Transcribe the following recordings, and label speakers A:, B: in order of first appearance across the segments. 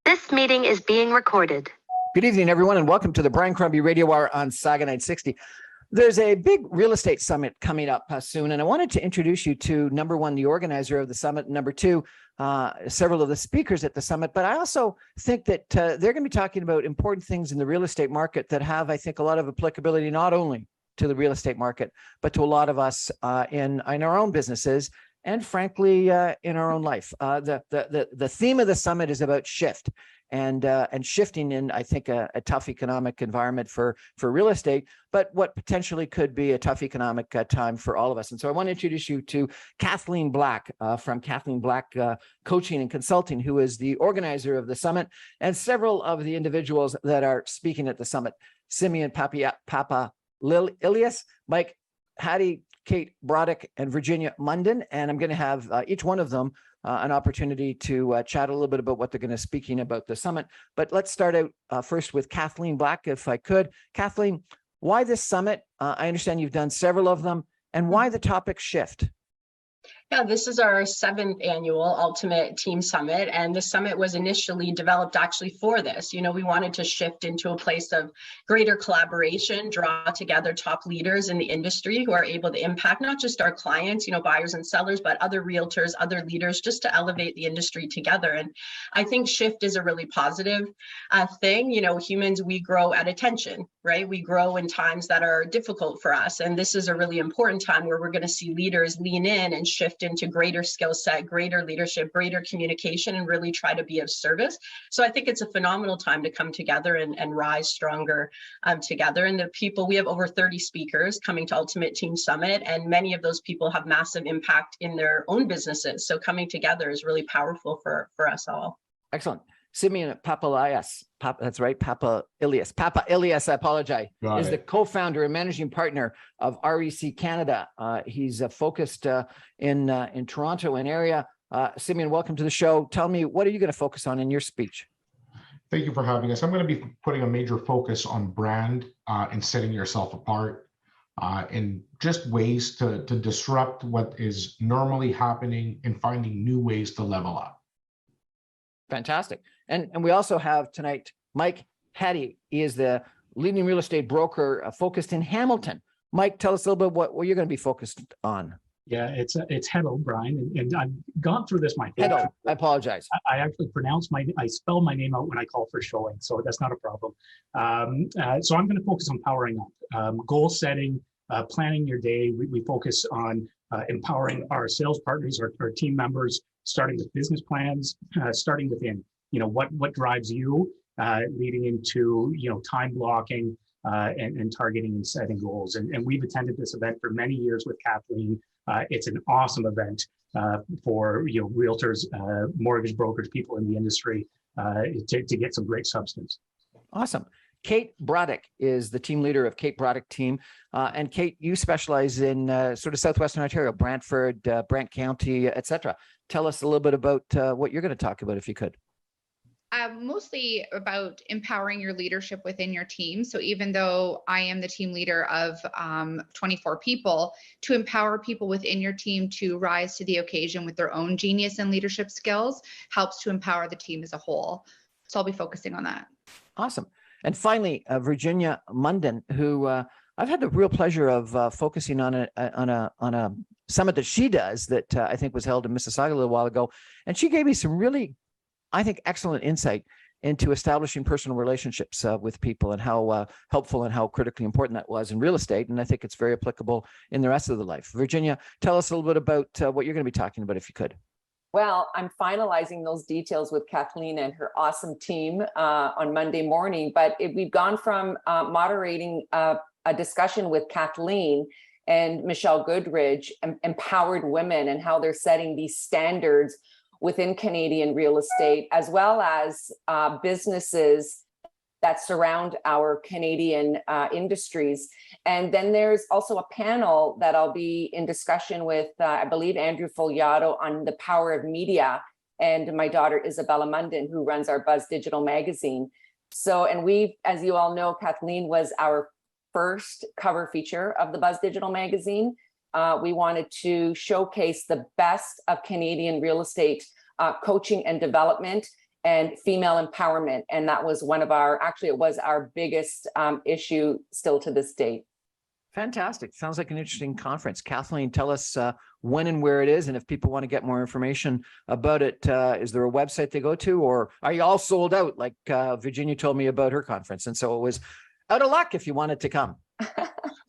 A: This meeting is being recorded.
B: Good evening, everyone, and welcome to the Brian Crombie Radio Hour on Saga 960. There's a big real estate summit coming up soon, and I wanted to introduce you to, number one, the organizer of the summit, and number two, several of the speakers at the summit. But I also think that they're going to be talking about important things in the real estate market that have, I think, a lot of applicability not only to the real estate market, but to a lot of us in our own businesses and, frankly, in our own life. The theme of the summit is about shift. And shifting in, I think, a tough economic environment for real estate, but what potentially could be a tough economic time for all of us. And so I want to introduce you to Kathleen Black from Kathleen Black Coaching and Consulting, who is the organizer of the summit, and several of the individuals that are speaking at the summit: Simeon Papalis, Elias, Mike, Hattie, Kate Braddock, and Virginia Munden. And I'm going to have each one of them an opportunity to chat a little bit about what they're going to be speaking about the summit. But let's start out first with Kathleen Black, if I could. Kathleen, why this summit? I understand you've done several of them, and why the topic shift?
C: Yeah, this is our 7th annual Ultimate Team Summit, and the summit was initially developed actually for this. You know, we wanted to shift into a place of greater collaboration, draw together top leaders in the industry who are able to impact not just our clients, you know, buyers and sellers, but other realtors, other leaders, just to elevate the industry together. And I think shift is a really positive thing. You know, humans, we grow at attention, right? We grow in times that are difficult for us. And this is a really important time where we're going to see leaders lean in and shift into greater skill set, greater leadership, greater communication, and really try to be of service. So I think it's a phenomenal time to come together and rise stronger together. And the people, we have over 30 speakers coming to Ultimate Team Summit, and many of those people have massive impact in their own businesses. So coming together is really powerful for us all.
B: Excellent. Simeon Papalis, that's right, Elias, I apologize, is the co-founder and managing partner of REC Canada. He's focused in Toronto and area. Simeon, welcome to the show. Tell me, what are you going to focus on in your speech?
D: Thank you for having us. I'm going to be putting a major focus on brand and setting yourself apart, and just ways to disrupt what is normally happening and finding new ways to level up.
B: Fantastic. And we also have tonight Mike Hattie. He is the leading real estate broker focused in Hamilton. Mike, tell us a little bit what you're going to be focused on.
E: Yeah, it's Hedo, Brian, and I've gone through this my whole
B: Hedo, I apologize.
E: I actually I spell my name out when I call for showing, so that's not a problem. So I'm going to focus on powering up, goal setting, planning your day. We focus on empowering our sales partners, our team members, starting with business plans, starting within, you know, what drives you, leading into, you know, time blocking and targeting and setting goals. And we've attended this event for many years with Kathleen. It's an awesome event for, you know, realtors, mortgage brokers, people in the industry to get some great substance.
B: Awesome. Kate Braddock is the team leader of Kate Braddock team. And Kate, you specialize in sort of Southwestern Ontario, Brantford, Brant County, et cetera. Tell us a little bit about what you're going to talk about, if you could.
F: Mostly about empowering your leadership within your team. So even though I am the team leader of 24 people, to empower people within your team to rise to the occasion with their own genius and leadership skills helps to empower the team as a whole. So I'll be focusing on that.
B: Awesome. And finally, Virginia Munden, who I've had the real pleasure of focusing on a summit that she does that I think was held in Mississauga a little while ago. And she gave me some really, I think, excellent insight into establishing personal relationships with people and how helpful and how critically important that was in real estate. And I think it's very applicable in the rest of the life. Virginia, tell us a little bit about what you're going to be talking about, if you could.
G: Well, I'm finalizing those details with Kathleen and her awesome team on Monday morning, but we've gone from moderating a discussion with Kathleen and Michelle Goodridge, empowered women, and how they're setting these standards within Canadian real estate, as well as businesses that surround our Canadian industries. And then there's also a panel that I'll be in discussion with, I believe, Andrew Fogliato on the power of media, and my daughter, Isabella Munden, who runs our Buzz Digital magazine. So, and we, as you all know, Kathleen was our first cover feature of the Buzz Digital magazine. We wanted to showcase the best of Canadian real estate coaching and development and female empowerment. And that was one of our, actually, it was our biggest issue still to this date.
B: Fantastic. Sounds like an interesting conference. Kathleen, tell us when and where it is. And if people want to get more information about it, is there a website they go to, or are you all sold out? Like Virginia told me about her conference. And so it was out of luck if you wanted to come.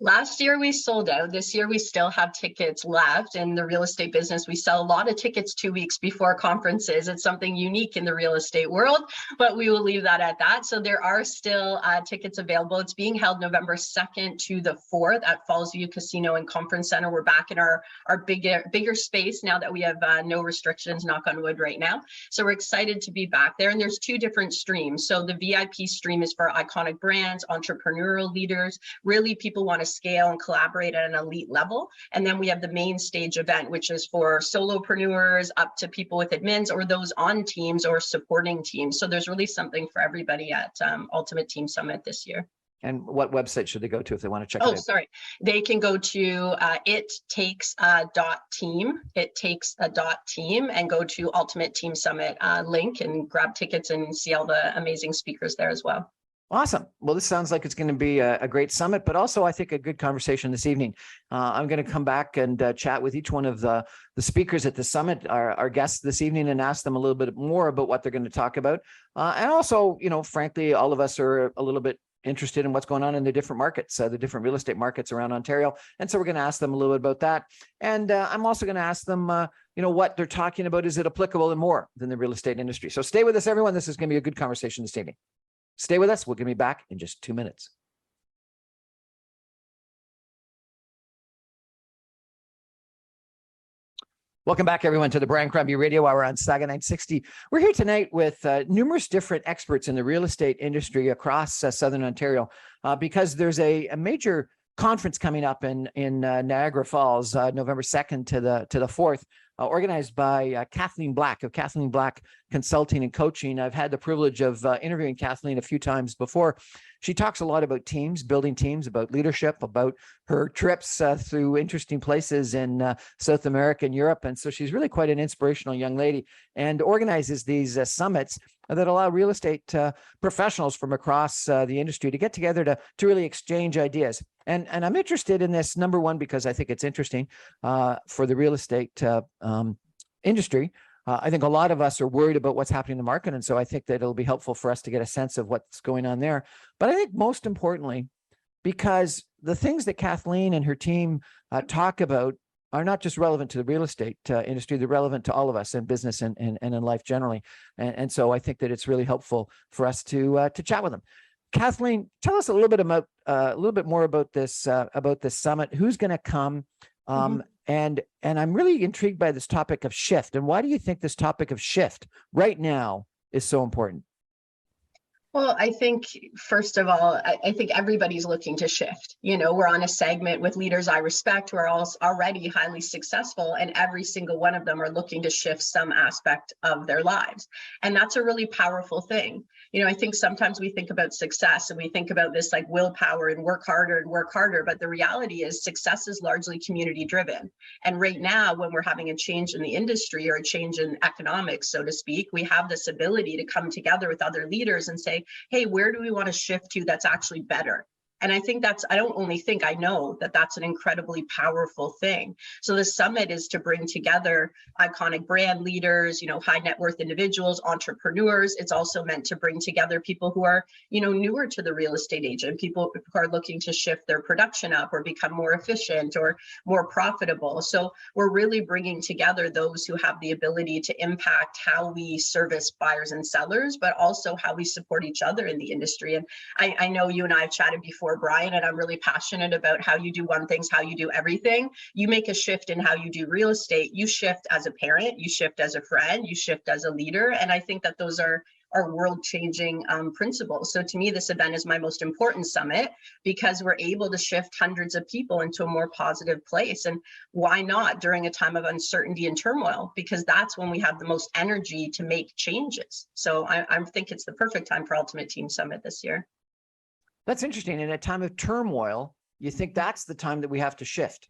C: Last year we sold out. This year we still have tickets left. In the real estate business, we sell a lot of tickets 2 weeks before conferences. It's something unique in the real estate world, but we will leave that at that. So there are still tickets available. It's being held November 2nd to the 4th at Fallsview Casino and Conference Center. We're back in our bigger space now that we have no restrictions, knock on wood right now. So we're excited to be back there. And there's 2 different streams. So the VIP stream is for iconic brands, entrepreneurial leaders, really people want to scale and collaborate at an elite level. And then we have the main stage event, which is for solopreneurs up to people with admins or those on teams or supporting teams. So there's really something for everybody at Ultimate Team Summit this year.
B: And what website should they go to if they want to check it out?
C: Oh, sorry. They can go to ittakes.team, ittakes.team, and go to Ultimate Team Summit link and grab tickets and see all the amazing speakers there as well.
B: Awesome. Well, this sounds like it's going to be a great summit, but also I think a good conversation this evening. I'm going to come back and chat with each one of the speakers at the summit, our guests this evening, and ask them a little bit more about what they're going to talk about. And also, frankly, all of us are a little bit interested in what's going on in the different markets, the different real estate markets around Ontario. And so we're going to ask them a little bit about that. And I'm also going to ask them, what they're talking about. Is it applicable in more than the real estate industry? So stay with us, everyone. This is going to be a good conversation this evening. Stay with us. We'll be back in just 2 minutes. Welcome back, everyone, to the Brian Crombie Radio Hour on Saga 960. We're here tonight with numerous different experts in the real estate industry across Southern Ontario because there's a major conference coming up in Niagara Falls, November 2nd to the 4th. Organized by Kathleen Black of Kathleen Black Consulting and Coaching. I've had the privilege of interviewing Kathleen a few times before. She talks a lot about teams, building teams, about leadership, about her trips through interesting places in South America and Europe. And so she's really quite an inspirational young lady and organizes these summits that allow real estate professionals from across the industry to get together to really exchange ideas. And I'm interested in this, number one, because I think it's interesting for the real estate industry. I think a lot of us are worried about what's happening in the market. And so I think that it'll be helpful for us to get a sense of what's going on there. But I think most importantly, because the things that Kathleen and her team talk about are not just relevant to the real estate industry, they're relevant to all of us in business and in life generally. And so I think that it's really helpful for us to chat with them. Kathleen, tell us a little bit more about this summit. Who's going to come? And I'm really intrigued by this topic of shift. And why do you think this topic of shift right now is so important?
C: Well, I think, first of all, I think everybody's looking to shift. We're on a segment with leaders I respect who are already highly successful, and every single one of them are looking to shift some aspect of their lives. And that's a really powerful thing. I think sometimes we think about success and we think about this like willpower and work harder. But the reality is success is largely community driven. And right now, when we're having a change in the industry or a change in economics, so to speak, we have this ability to come together with other leaders and say, hey, where do we want to shift to that's actually better? And I think I don't only think, I know that that's an incredibly powerful thing. So the summit is to bring together iconic brand leaders, high net worth individuals, entrepreneurs. It's also meant to bring together people who are, newer to the real estate agent, people who are looking to shift their production up or become more efficient or more profitable. So we're really bringing together those who have the ability to impact how we service buyers and sellers, but also how we support each other in the industry. And I know you and I have chatted before, Brian, and I'm really passionate about how you do one thing, how you do everything. You make a shift in how you do real estate. You shift as a parent, you shift as a friend, you shift as a leader. And I think that those are world-changing principles. So to me, this event is my most important summit because we're able to shift hundreds of people into a more positive place. And why not during a time of uncertainty and turmoil? Because that's when we have the most energy to make changes. So I think it's the perfect time for Ultimate Team Summit this year.
B: That's interesting. In a time of turmoil, you think that's the time that we have to shift?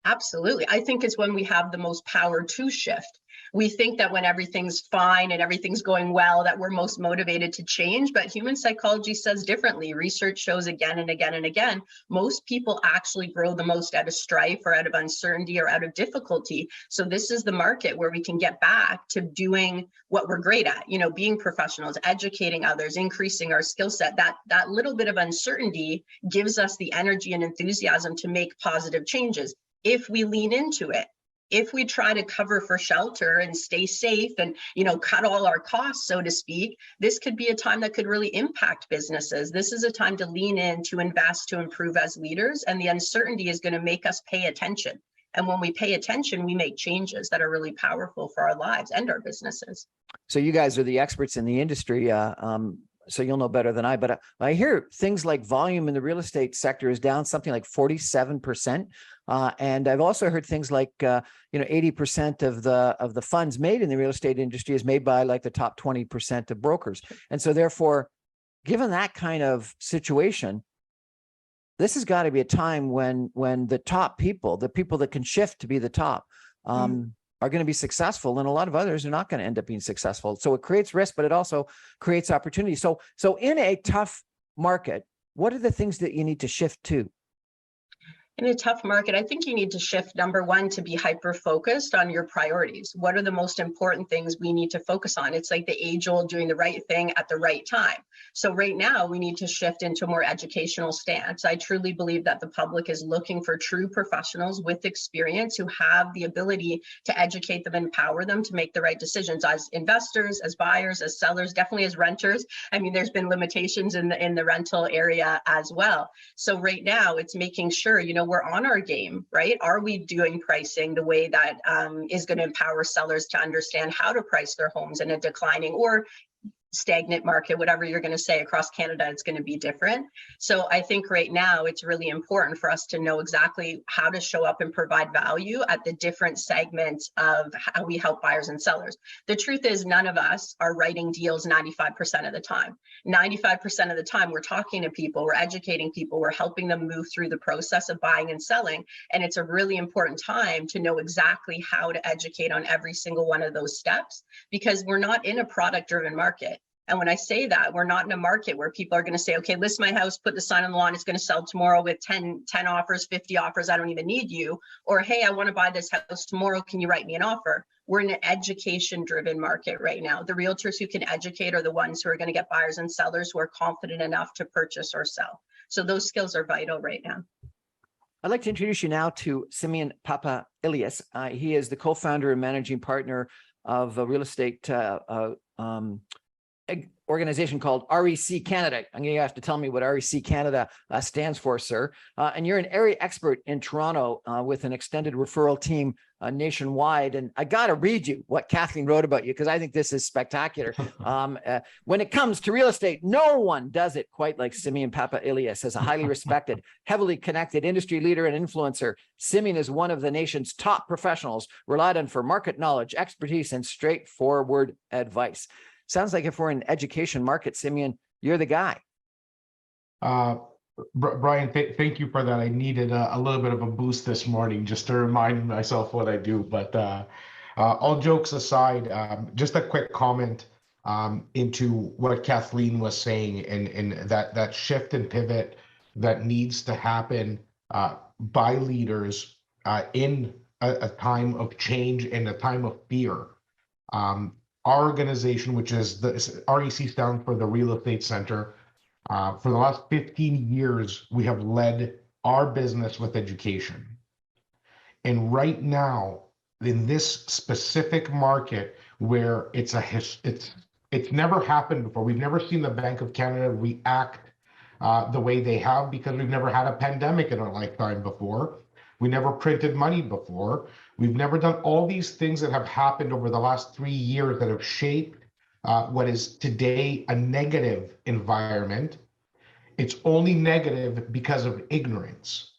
C: Absolutely. I think it's when we have the most power to shift. We think that when everything's fine and everything's going well, that we're most motivated to change, but human psychology says differently. Research shows again and again and again, most people actually grow the most out of strife or out of uncertainty or out of difficulty. So this is the market where we can get back to doing what we're great at, you know, being professionals, educating others, increasing our skill set. That little bit of uncertainty gives us the energy and enthusiasm to make positive changes. If we lean into it, if we try to cover for shelter and stay safe and, you know, cut all our costs, so to speak, this could be a time that could really impact businesses. This is a time to lean in, to invest, to improve as leaders, and the uncertainty is going to make us pay attention. And when we pay attention, we make changes that are really powerful for our lives and our businesses.
B: So you guys are the experts in the industry. So you'll know better than I, but I hear things like volume in the real estate sector is down something like 47%. And I've also heard things like, 80% of the funds made in the real estate industry is made by like the top 20% of brokers. And so therefore, given that kind of situation, this has got to be a time when the top people, the people that can shift to be the top, are going to be successful, and a lot of others are not going to end up being successful. So it creates risk, but it also creates opportunity. So in a tough market, what are the things that you need to shift to?
C: In a tough market, I think you need to shift, number one, to be hyper-focused on your priorities. What are the most important things we need to focus on? It's like the age-old doing the right thing at the right time. So right now, we need to shift into a more educational stance. I truly believe that the public is looking for true professionals with experience who have the ability to educate them and empower them to make the right decisions as investors, as buyers, as sellers, definitely as renters. I mean, there's been limitations in the rental area as well. So right now, it's making sure, we're on our game, right? Are we doing pricing the way that is going to empower sellers to understand how to price their homes in a declining or stagnant market, whatever you're going to say across Canada, it's going to be different. So I think right now it's really important for us to know exactly how to show up and provide value at the different segments of how we help buyers and sellers. The truth is none of us are writing deals 95% of the time. 95% of the time we're talking to people, we're educating people, we're helping them move through the process of buying and selling. And it's a really important time to know exactly how to educate on every single one of those steps, because we're not in a product-driven market. And when I say that, we're not in a market where people are going to say, okay, list my house, put the sign on the lawn, it's going to sell tomorrow with 10 offers, 50 offers, I don't even need you. Or, hey, I want to buy this house tomorrow, can you write me an offer? We're in an education-driven market right now. The realtors who can educate are the ones who are going to get buyers and sellers who are confident enough to purchase or sell. So those skills are vital right now.
B: I'd like to introduce you now to Simeon Papalis. He is the co-founder and managing partner of a real estate organization called REC Canada. I'm going to have to tell me what REC Canada stands for, sir. And you're an area expert in Toronto with an extended referral team nationwide. And I got to read you what Kathleen wrote about you, because I think this is spectacular. When it comes to real estate, no one does it quite like Simeon Papalis. As a highly respected, heavily connected industry leader and influencer, Simeon is one of the nation's top professionals, relied on for market knowledge, expertise, and straightforward advice. Sounds like if we're in education market, Simeon, you're the guy.
D: Brian, thank you for that. I needed a little bit of a boost this morning just to remind myself what I do. But all jokes aside, just a quick comment into what Kathleen was saying and that shift and pivot that needs to happen by leaders in a time of change and a time of fear. Our organization, which is the REC, stands for the Real Estate Center. For the last 15 years, we have led our business with education. And right now, in this specific market where it's never happened before, we've never seen the Bank of Canada react the way they have, because we've never had a pandemic in our lifetime before. We never printed money before. We've never done all these things that have happened over the last 3 years that have shaped what is today a negative environment. It's only negative because of ignorance.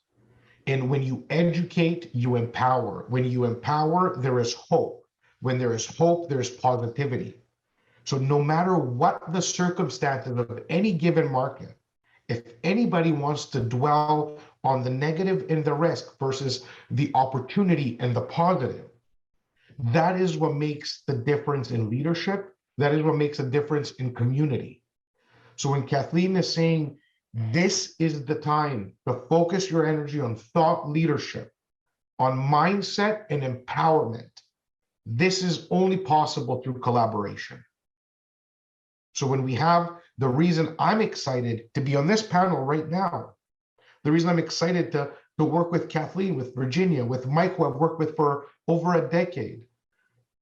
D: And when you educate, you empower. When you empower, there is hope. When there is hope, there's positivity. So no matter what the circumstances of any given market, if anybody wants to dwell on the negative and the risk versus the opportunity and the positive. That is what makes the difference in leadership. That is what makes a difference in community. So when Kathleen is saying, this is the time to focus your energy on thought leadership, on mindset and empowerment, this is only possible through collaboration. So when we have the reason I'm excited to be on this panel right now, the reason I'm excited to work with Kathleen, with Virginia, with Mike, who I've worked with for over a decade,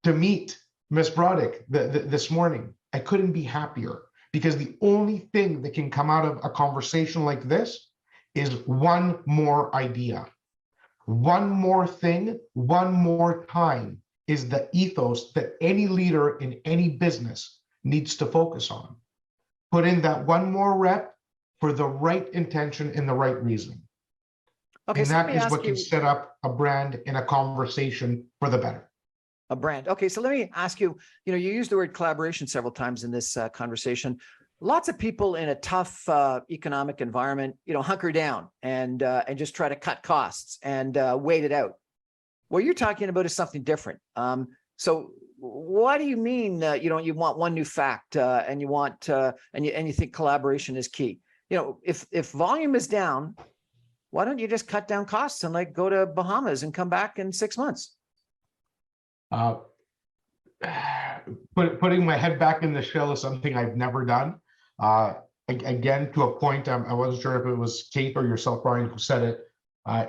D: to meet Ms. Braddock this morning, I couldn't be happier, because the only thing that can come out of a conversation like this is one more idea. One more thing, one more time is the ethos that any leader in any business needs to focus on. Put in that one more rep for the right intention and the right reason.
B: Okay,
D: And
B: so
D: that
B: let me
D: is
B: ask
D: what
B: you
D: can set up a brand in a conversation for the better.
B: a brand. Okay, so let me ask you, you used the word collaboration several times in this conversation. Lots of people in a tough economic environment, hunker down and just try to cut costs and wait it out. What you're talking about is something different. So what do you mean? You want one new fact, and you want and you think collaboration is key. If volume is down, why don't you just cut down costs and go to Bahamas and come back in 6 months?
D: Putting my head back in the shell is something I've never done. Again, to a point, I wasn't sure if it was Kate or yourself, Brian, who said it.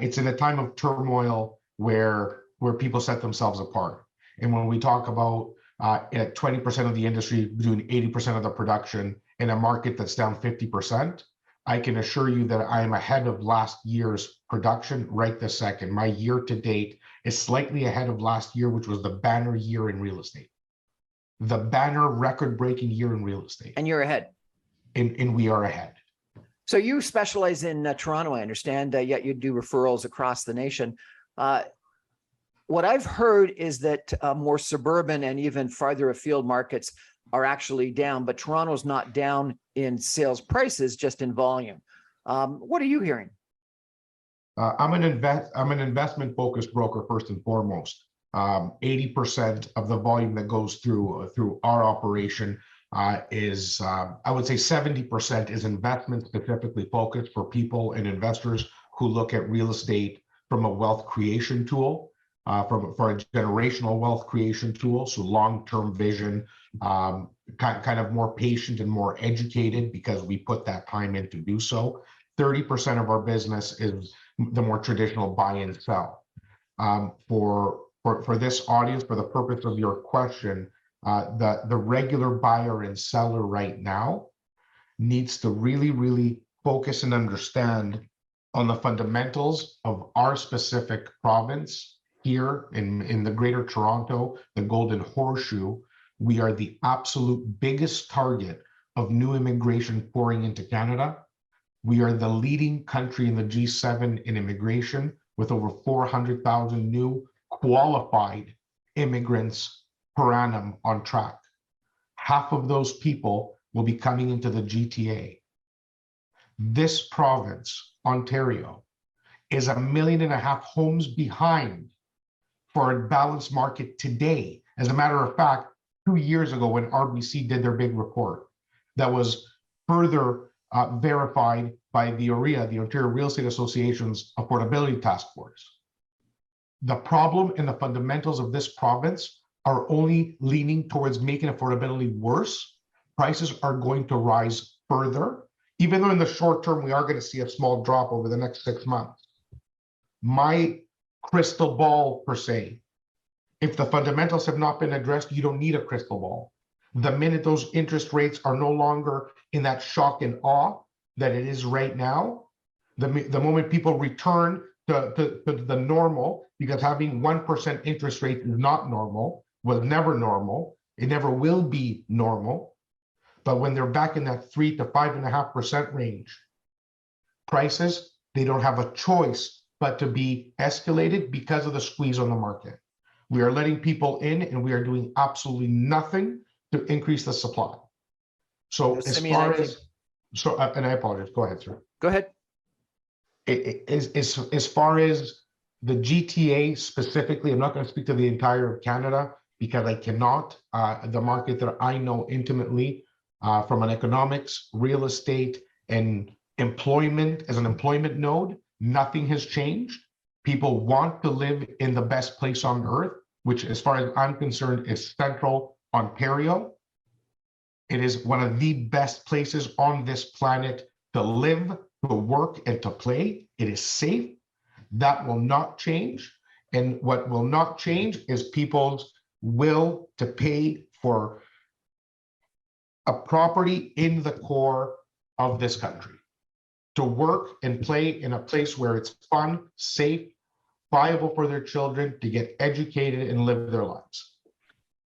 D: It's in a time of turmoil where people set themselves apart. And when we talk about 20% of the industry doing 80% of the production in a market that's down 50%, I can assure you that I am ahead of last year's production right this second. My year to date is slightly ahead of last year, which was the banner year in real estate. The banner record-breaking year in real estate.
B: And you're ahead.
D: And we are ahead.
B: So you specialize in Toronto, I understand, yet you do referrals across the nation. What I've heard is that more suburban and even farther afield markets are actually down, but Toronto's not down in sales prices, just in volume. What are you hearing?
D: I'm an investment focused broker first and foremost. 80% of the volume that goes through our operation is I would say 70% is investment specifically focused for people and investors who look at real estate from a wealth creation tool, for a generational wealth creation tool. So long-term vision, kind of more patient and more educated because we put that time in to do so. 30% of our business is the more traditional buy and sell. For this audience, for the purpose of your question, the regular buyer and seller right now needs to really focus and understand on the fundamentals of our specific province here in the Greater Toronto, the Golden Horseshoe. We are the absolute biggest target of new immigration pouring into Canada. We are the leading country in the G7 in immigration, with over 400,000 new qualified immigrants per annum on track. Half of those people will be coming into the GTA. This province, Ontario, is 1.5 million homes behind for a balanced market today. As a matter of fact, 2 years ago when RBC did their big report, that was further verified by the OREA, the Ontario Real Estate Association's Affordability Task Force. The problem and the fundamentals of this province are only leaning towards making affordability worse. Prices are going to rise further, even though in the short term, we are going to see a small drop over the next 6 months. My crystal ball, per se, if the fundamentals have not been addressed, you don't need a crystal ball. The minute those interest rates are no longer in that shock and awe that it is right now, the moment people return to the normal, because having 1% interest rate is not normal, was never normal, it never will be normal. But when they're back in that 3 to 5.5% range, prices, they don't have a choice but to be escalated because of the squeeze on the market. We are letting people in and we are doing absolutely nothing to increase the supply. So as
B: Simeon,
D: far as, and I apologize, go ahead, sir.
B: Go ahead.
D: As far as the GTA specifically, I'm not going to speak to the entire of Canada because I cannot. The market that I know intimately from an economics, real estate, and employment as an employment node, nothing has changed. People want to live in the best place on earth, which, as far as I'm concerned, is Central Ontario. It is one of the best places on this planet to live, to work, and to play. It is safe. That will not change. And what will not change is people's will to pay for a property in the core of this country, to work and play in a place where it's fun, safe, viable for their children to get educated and live their lives.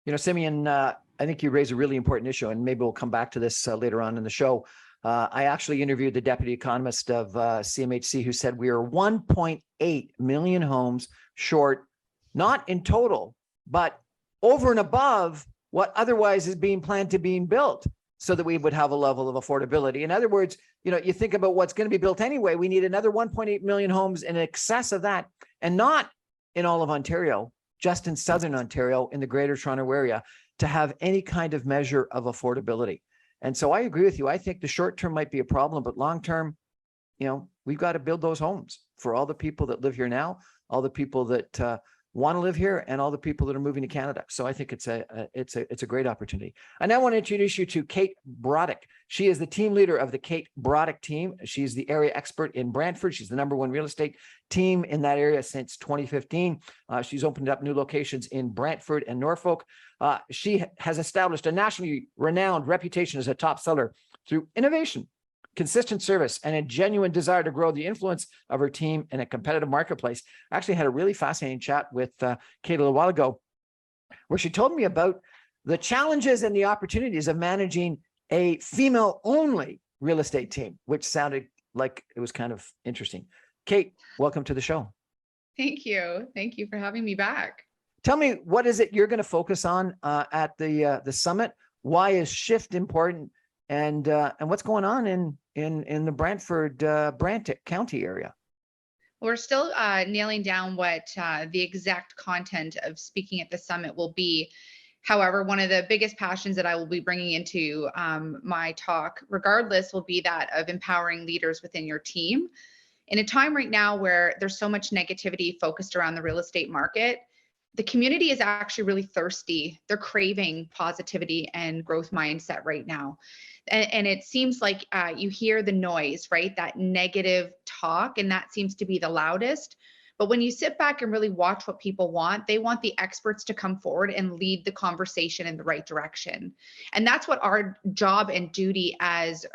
B: You know, Simeon, I think you raise a really important issue, and maybe we'll come back to this later on in the show. I actually interviewed the deputy economist of CMHC who said we are 1.8 million homes short, not in total, but over and above what otherwise is being planned to being built so that we would have a level of affordability. In other words, you know, you think about what's going to be built anyway, we need another 1.8 million homes in excess of that, and not in all of Ontario, just in Southern Ontario, in the Greater Toronto area, to have any kind of measure of affordability. And so I agree with you. I think the short term might be a problem, but long term, you know, we've got to build those homes for all the people that live here now, all the people that want to live here, and all the people that are moving to Canada. So I think it's a great opportunity. I now want to introduce you to Kate Braddock. She is the team leader of the Kate Braddock team. She's the area expert in Brantford. She's the #1 real estate team in that area since 2015. She's opened up new locations in Brantford and Norfolk. She has established a nationally renowned reputation as a top seller through innovation, consistent service, and a genuine desire to grow the influence of her team in a competitive marketplace. I actually had a really fascinating chat with Kate a little while ago, where she told me about the challenges and the opportunities of managing a female-only real estate team, which sounded like it was kind of interesting. Kate, welcome to the show.
F: Thank you. Thank you for having me back.
B: Tell me, what is it you're going to focus on at the summit? Why is shift important? And what's going on in the Brantford, Brant County area?
F: We're still nailing down what the exact content of speaking at the summit will be. However, one of the biggest passions that I will be bringing into my talk, regardless, will be that of empowering leaders within your team. In a time right now where there's so much negativity focused around the real estate market, the community is actually really thirsty. They're craving positivity and growth mindset right now. And it seems like you hear the noise, right? That negative talk, and that seems to be the loudest. But when you sit back and really watch what people want, they want the experts to come forward and lead the conversation in the right direction. And that's what our job and duty as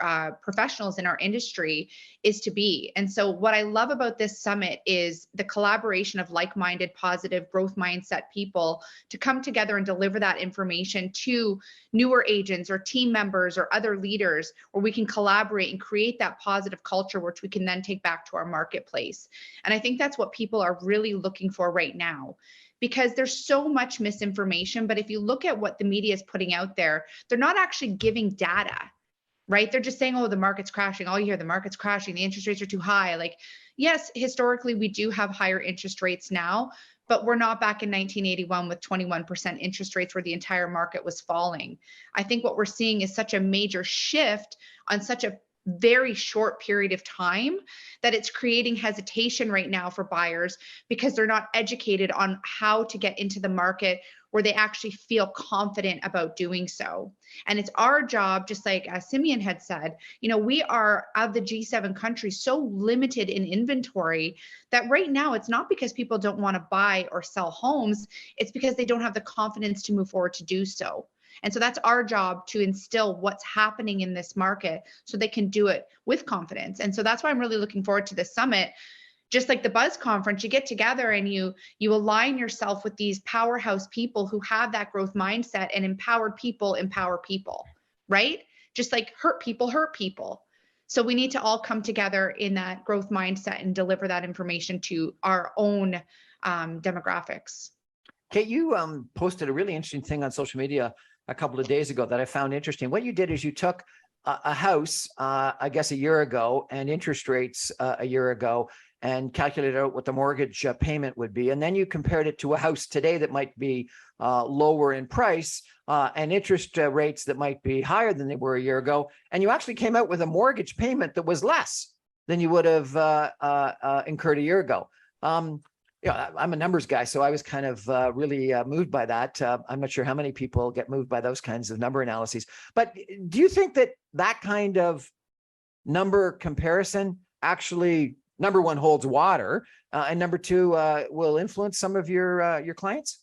F: professionals in our industry is to be. And so what I love about this summit is the collaboration of like-minded, positive, growth mindset people to come together and deliver that information to newer agents or team members or other leaders, where we can collaborate and create that positive culture, which we can then take back to our marketplace. And I think that's what people are really looking for right now, because there's so much misinformation. But if you look at what the media is putting out there, they're not actually giving data, right? They're just saying, oh, the market's crashing. All you hear, the market's crashing, the interest rates are too high. Like, yes, historically, we do have higher interest rates now, but we're not back in 1981 with 21% interest rates where the entire market was falling. I think what we're seeing is such a major shift on such a very short period of time that it's creating hesitation right now for buyers, because they're not educated on how to get into the market where they actually feel confident about doing so. And it's our job, just like Simeon had said, you know, we are, of the G7 countries, so limited in inventory that right now it's not because people don't want to buy or sell homes, it's because they don't have the confidence to move forward to do so. And so that's our job, to instill what's happening in this market so they can do it with confidence. And so that's why I'm really looking forward to this summit. Just like the Buzz conference, you get together and you align yourself with these powerhouse people who have that growth mindset, and empower people, right? Just like hurt people. So we need to all come together in that growth mindset and deliver that information to our own demographics.
B: Kate, you posted a really interesting thing on social media a couple of days ago that I found interesting. What you did is you took a house, I guess, a year ago, and interest rates a year ago, and calculated out what the mortgage payment would be. And then you compared it to a house today that might be lower in price and interest rates that might be higher than they were a year ago. And you actually came out with a mortgage payment that was less than you would have incurred a year ago. I'm a numbers guy, so I was kind of really moved by that. I'm not sure how many people get moved by those kinds of number analyses. But do you think that that kind of number comparison actually, number one, holds water, and number two, will influence some of your clients?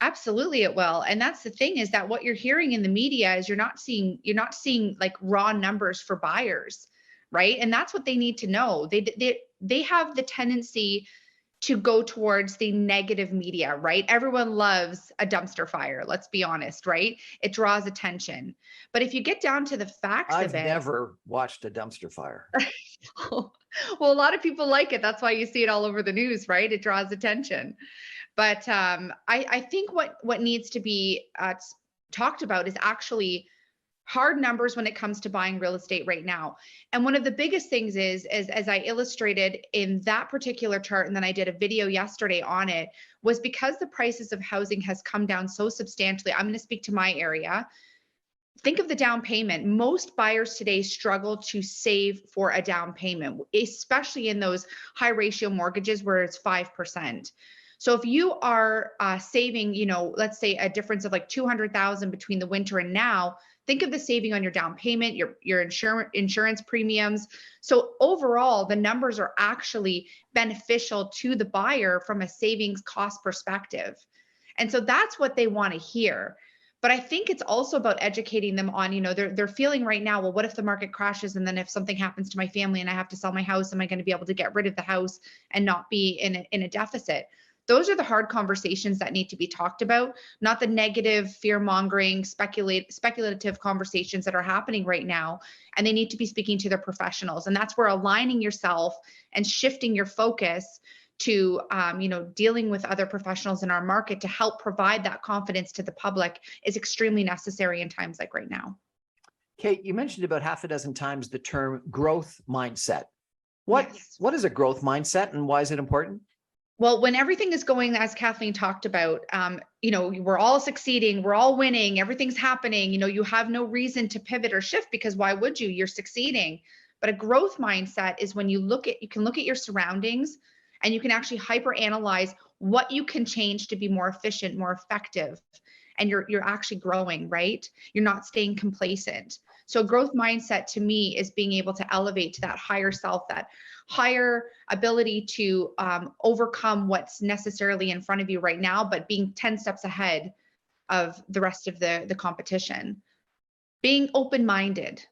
F: Absolutely it will. And that's the thing, is that what you're hearing in the media is you're not seeing like raw numbers for buyers, right? And that's what they need to know. They have the tendency to go towards the negative media, right? Everyone loves a dumpster fire, let's be honest, right? It draws attention. But if you get down to the facts of it—
B: I've never watched a dumpster fire.
F: Well, a lot of people like it. That's why you see it all over the news, right? It draws attention. But I think what needs to be talked about is actually hard numbers when it comes to buying real estate right now. And one of the biggest things is as I illustrated in that particular chart, and then I did a video yesterday on it, was because the prices of housing has come down so substantially. I'm going to speak to my area. Think of the down payment. Most buyers today struggle to save for a down payment, especially in those high ratio mortgages where it's 5%. So if you are saving, let's say a difference of like $200,000 between the winter and now, think of the saving on your down payment, your insurance premiums. So overall, the numbers are actually beneficial to the buyer from a savings cost perspective. And so that's what they want to hear. But I think it's also about educating them on, they're feeling right now, well, what if the market crashes? And then if something happens to my family and I have to sell my house, am I going to be able to get rid of the house and not be in a deficit? Those are the hard conversations that need to be talked about, not the negative, fear-mongering, speculative conversations that are happening right now. And they need to be speaking to their professionals. And that's where aligning yourself and shifting your focus to, dealing with other professionals in our market to help provide that confidence to the public is extremely necessary in times like right now.
B: Kate, you mentioned about half a dozen times the term growth mindset. What is a growth mindset, and why is it important?
F: Well, when everything is going, as Kathleen talked about, we're all succeeding, we're all winning, everything's happening, you have no reason to pivot or shift, because why would you? You're succeeding. But a growth mindset is when you can look at your surroundings and you can actually hyper analyze what you can change to be more efficient, more effective. And you're actually growing, right? You're not staying complacent. So growth mindset to me is being able to elevate to that higher self, that higher ability to overcome what's necessarily in front of you right now, but being 10 steps ahead of the rest of the competition. Being open-minded.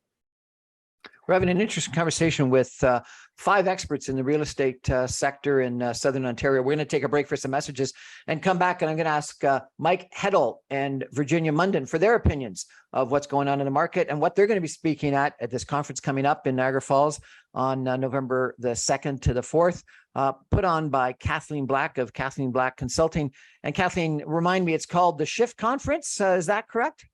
B: We're having an interesting conversation with 5 experts in the real estate sector in Southern Ontario. We're going to take a break for some messages and come back, and I'm going to ask Mike Heddle and Virginia Munden for their opinions of what's going on in the market and what they're going to be speaking at this conference coming up in Niagara Falls on November the 2nd to the 4th, put on by Kathleen Black of Kathleen Black Consulting. And Kathleen, remind me, it's called the Shift Conference. Is that correct?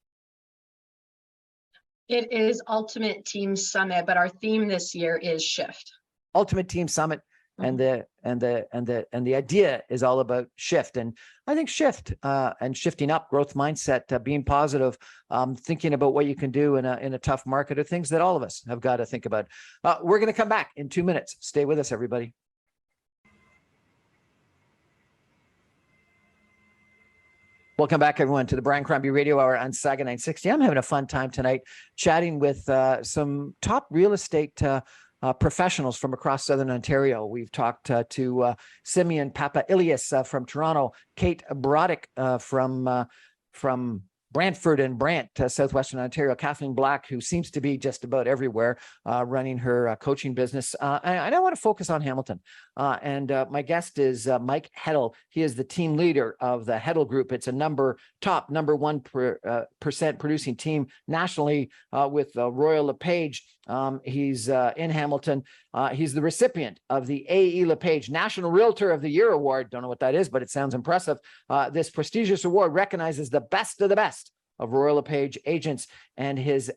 C: It is Ultimate Team Summit, but our theme this year is Shift.
B: Ultimate Team Summit, and the idea is all about shift. And I think shift and shifting up, growth mindset, being positive, thinking about what you can do in a tough market are things that all of us have got to think about. We're going to come back in 2 minutes. Stay with us, everybody. Welcome back, everyone, to the Brian Crombie Radio Hour on Saga 960. I'm having a fun time tonight chatting with some top real estate professionals from across Southern Ontario. We've talked to Simeon Papalis from Toronto, Kate Braddock from Brantford and Brant, Southwestern Ontario, Kathleen Black, who seems to be just about everywhere, running her coaching business. And I want to focus on Hamilton. And my guest is Mike Heddle. He is the team leader of the Heddle Group. It's a top number 1% producing team nationally with Royal LePage. He's in Hamilton. He's the recipient of the A.E. LePage National Realtor of the Year Award. Don't know what that is, but it sounds impressive. This prestigious award recognizes the best of the best of Royal LePage Agents, and his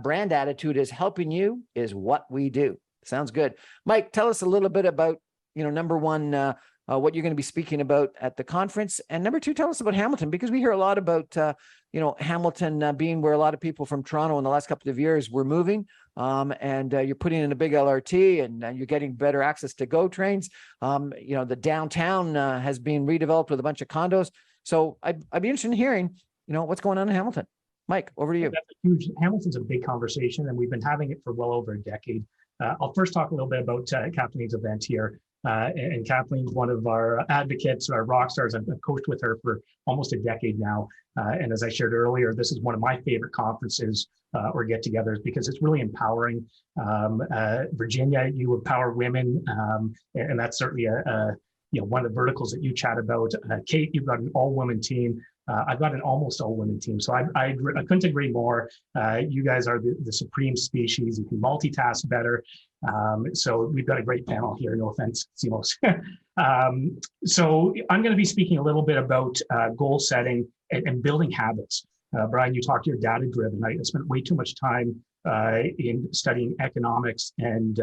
B: brand attitude is helping you is what we do. Sounds good. Mike, tell us a little bit about, number one, what you're going to be speaking about at the conference. And number two, tell us about Hamilton, because we hear a lot about, Hamilton being where a lot of people from Toronto in the last couple of years were moving. And you're putting in a big LRT, and you're getting better access to GO trains. The downtown has been redeveloped with a bunch of condos. So I'd be interested in hearing, what's going on in Hamilton. Mike, over to you.
E: That's a huge, Hamilton's a big conversation, and we've been having it for well over a decade. I'll first talk a little bit about Kathleen's event here. And Kathleen's one of our advocates, our rock stars. I've coached with her for almost a decade now. And as I shared earlier, this is one of my favorite conferences or get-togethers because it's really empowering. Virginia, you empower women, and that's certainly one of the verticals that you chat about. Kate, you've got an all-women team. I've got an almost all-women team, so I couldn't agree more. You guys are the supreme species. You can multitask better. So we've got a great panel here. No offense, Simos. So I'm going to be speaking a little bit about goal setting and building habits. Brian, you talked you're data-driven. I spent way too much time in studying economics and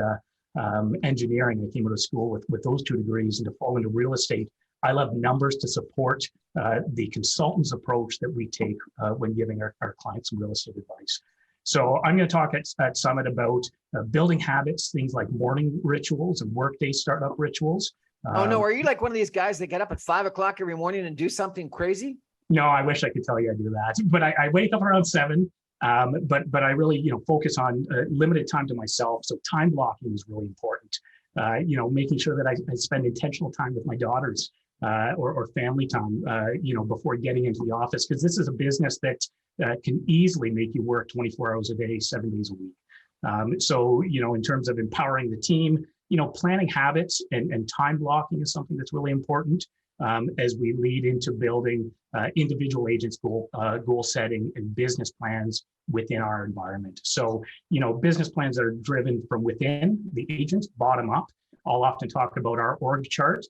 E: engineering. I came out of school with those two degrees, and to fall into real estate. I love numbers to support the consultant's approach that we take when giving our clients some real estate advice. So I'm going to talk at Summit about building habits, things like morning rituals and workday startup rituals.
B: Oh no, are you like one of these guys that get up at 5 o'clock every morning and do something crazy?
E: No, I wish I could tell you I do that, but I wake up around 7. But I really, focus on limited time to myself. So time blocking is really important. Making sure that I spend intentional time with my daughters or family time, before getting into the office, because this is a business that can easily make you work 24 hours a day, 7 days a week. So, in terms of empowering the team, planning habits and time blocking is something that's really important as we lead into building individual agents' goal setting and business plans within our environment. So, business plans that are driven from within the agents, bottom up. I'll often talk about our org chart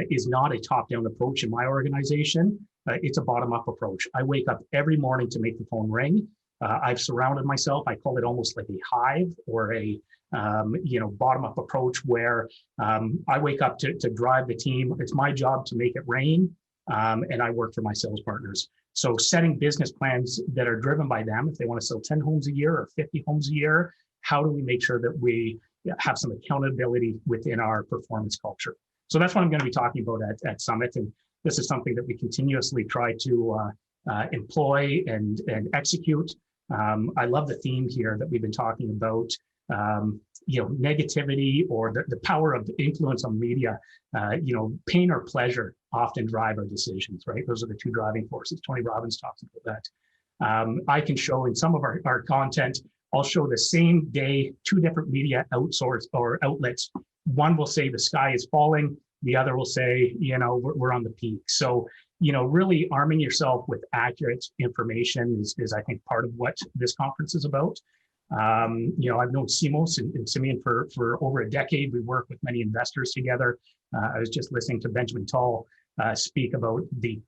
E: is not a top-down approach in my organization. It's a bottom-up approach. I wake up every morning to make the phone ring. I've surrounded myself. I call it almost like a hive or a bottom-up approach where I wake up to drive the team. It's my job to make it rain, and I work for my sales partners. So setting business plans that are driven by them, if they want to sell 10 homes a year or 50 homes a year, how do we make sure that we have some accountability within our performance culture? So that's what I'm going to be talking about at Summit. And this is something that we continuously try to employ and execute. I love the theme here that we've been talking about, negativity or the power of influence on media. Pain or pleasure often drive our decisions, right? Those are the two driving forces. Tony Robbins talks about that. I can show in some of our content, I'll show the same day, 2 different media outsource or outlets. One will say the sky is falling. The other will say, we're on the peak. So, really arming yourself with accurate information is I think, part of what this conference is about. I've known Simos and Simeon for over a decade. We work with many investors together. I was just listening to Benjamin Tall speak about the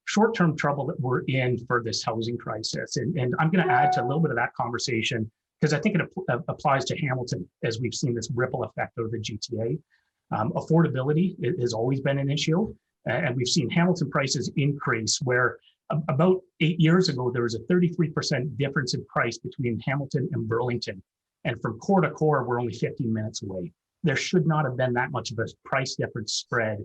E: short-term trouble that we're in for this housing crisis. And I'm going to add to a little bit of that conversation because I think it applies to Hamilton as we've seen this ripple effect over the GTA. Affordability has always been an issue, and we've seen Hamilton prices increase where about 8 years ago, there was a 33% difference in price between Hamilton and Burlington. And from core to core, we're only 15 minutes away. There should not have been that much of a price difference spread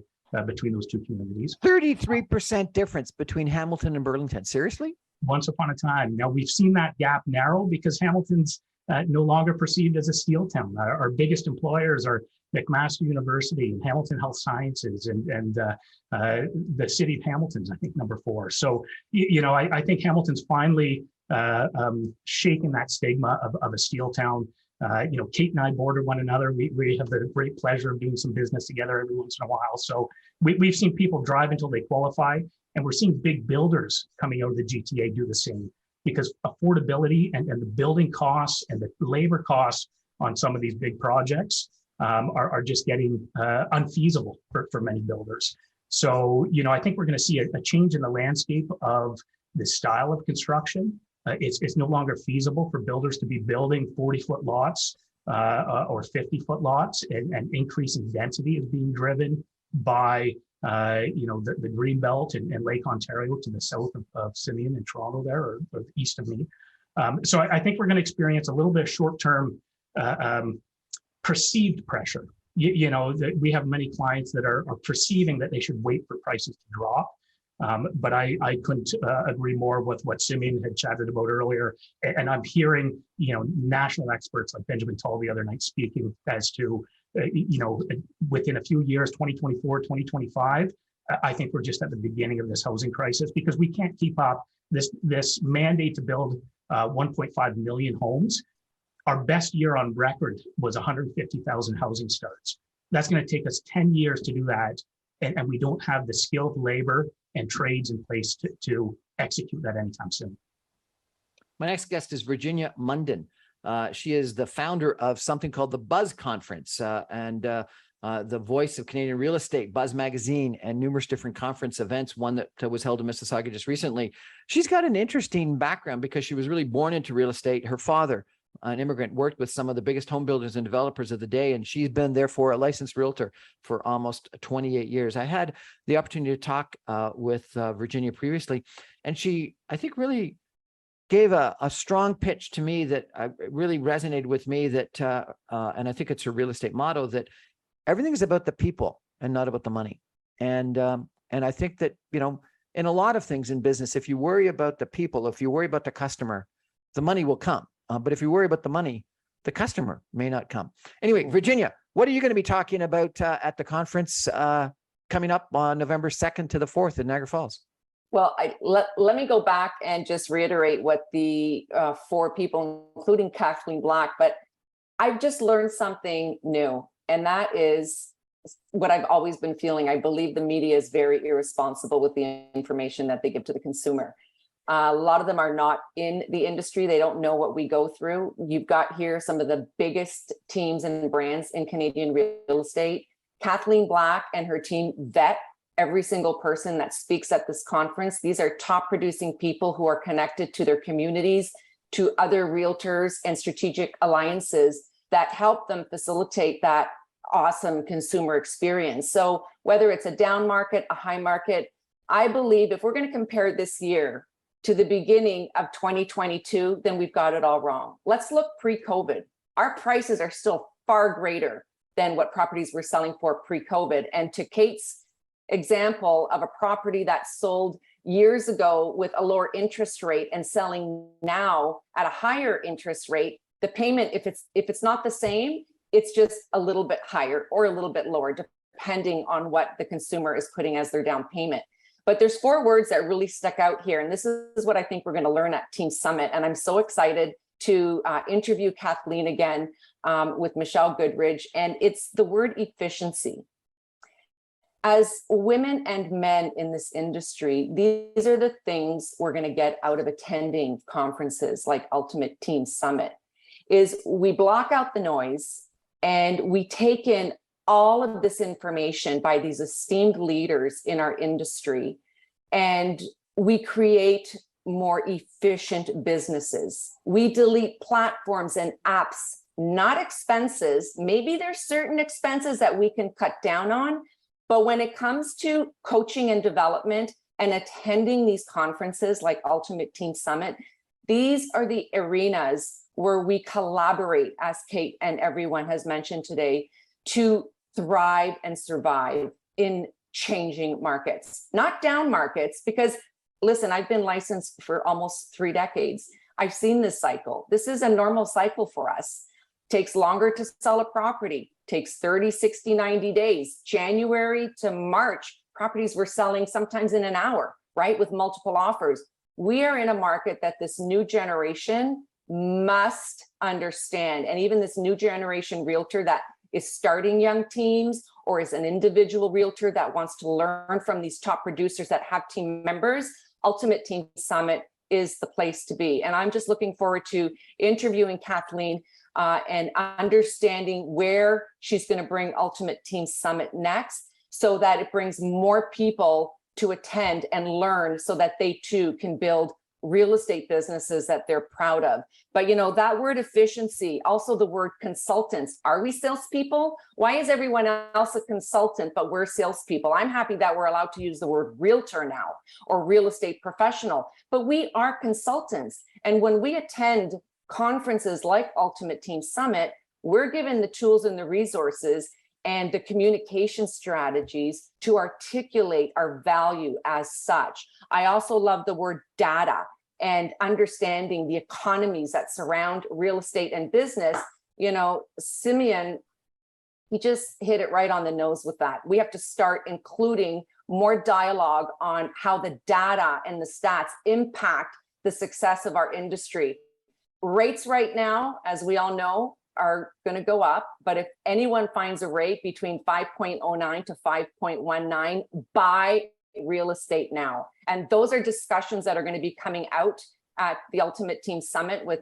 E: between those two communities.
B: 33% difference between Hamilton and Burlington. Seriously?
E: Once upon a time. Now we've seen that gap narrow because Hamilton's no longer perceived as a steel town. Our biggest employers are McMaster University and Hamilton Health Sciences and the city of Hamilton's, I think, number 4. So, I think Hamilton's finally shaken that stigma of a steel town. Kate and I border one another. We have the great pleasure of doing some business together every once in a while. So we've seen people drive until they qualify, and we're seeing big builders coming out of the GTA do the same because affordability and the building costs and the labor costs on some of these big projects are just getting unfeasible for many builders. So, I think we're going to see a change in the landscape of this style of construction. It's no longer feasible for builders to be building 40-foot lots or 50-foot lots, and increasing density is being driven by the green belt and Lake Ontario to the south of Simeon and Toronto there, or east of me. So I think we're going to experience a little bit of short-term perceived pressure. We have many clients that are perceiving that they should wait for prices to drop. But I couldn't agree more with what Simeon had chatted about earlier. And I'm hearing, national experts like Benjamin Tull the other night speaking as to, within a few years, 2024, 2025, I think we're just at the beginning of this housing crisis, because we can't keep up this mandate to build 1.5 million homes. Our best year on record was 150,000 housing starts. That's going to take us 10 years to do that. And we don't have the skilled labor and trades in place to execute that anytime soon.
B: My next guest is Virginia Munden. She is the founder of something called the Buzz Conference and the voice of Canadian real estate, Buzz Magazine, and numerous different conference events, one that was held in Mississauga just recently. She's got an interesting background because she was really born into real estate. Her father, an immigrant, worked with some of the biggest home builders and developers of the day, and she's been therefore a licensed realtor for almost 28 years. I had the opportunity to talk with Virginia previously, and she, I think, really gave a strong pitch to me that really resonated with me, that and I think it's her real estate motto, that everything is about the people and not about the money. And I think that, in a lot of things in business, if you worry about the people, if you worry about the customer, the money will come. But if you worry about the money, the customer may not come. Anyway, Virginia, what are you going to be talking about at the conference coming up on November 2nd to the 4th in Niagara Falls?
G: Well, let me go back and just reiterate what the 4 people, including Kathleen Black, but I've just learned something new, and that is what I've always been feeling. I believe the media is very irresponsible with the information that they give to the consumer. A lot of them are not in the industry. They don't know what we go through. You've got here some of the biggest teams and brands in Canadian real estate. Kathleen Black and her team vet every single person that speaks at this conference. These are top producing people who are connected to their communities, to other realtors and strategic alliances that help them facilitate that awesome consumer experience. So whether it's a down market, a high market, I believe if we're going to compare this year to the beginning of 2022, then we've got it all wrong. Let's look pre-COVID. Our prices are still far greater than what properties were selling for pre-COVID. And to Kate's example of a property that sold years ago with a lower interest rate and selling now at a higher interest rate, the payment, if it's not the same, it's just a little bit higher or a little bit lower, depending on what the consumer is putting as their down payment. But there's 4 words that really stuck out here. And this is what I think we're going to learn at Team Summit. And I'm so excited to interview Kathleen again with Michelle Goodridge. And it's the word efficiency. As women and men in this industry, these are the things we're going to get out of attending conferences like Ultimate Team Summit, is we block out the noise and we take in all of this information by these esteemed leaders in our industry, and we create more efficient businesses. We delete platforms and apps, not expenses. Maybe there's certain expenses that we can cut down on, but when it comes to coaching and development and attending these conferences like Ultimate Team Summit, these are the arenas where we collaborate, as Kate and everyone has mentioned today, to thrive and survive in changing markets, not down markets, because listen, I've been licensed for almost 3 decades. I've seen this cycle. This is a normal cycle for us. Takes longer to sell a property, takes 30, 60, 90 days. January to March, properties were selling sometimes in an hour, right? With multiple offers. We are in a market that this new generation must understand. And even this new generation realtor that is starting young teams, or is an individual realtor that wants to learn from these top producers that have team members, Ultimate Team Summit is the place to be. And I'm just looking forward to interviewing Kathleen and understanding where she's going to bring Ultimate Team Summit next, so that it brings more people to attend and learn so that they too can build real estate businesses that they're proud of. But that word efficiency, also the word consultants. Are we salespeople? Why is everyone else a consultant, but we're salespeople? I'm happy that we're allowed to use the word realtor now, or real estate professional, but we are consultants. And when we attend conferences like Ultimate Team Summit, we're given the tools and the resources and the communication strategies to articulate our value as such. I also love the word data and understanding the economies that surround real estate and business. Simeon, he just hit it right on the nose with that. We have to start including more dialogue on how the data and the stats impact the success of our industry. Rates right now, as we all know, are going to go up, but if anyone finds a rate between 5.09 to 5.19, buy real estate now. And those are discussions that are going to be coming out at the Ultimate Team Summit with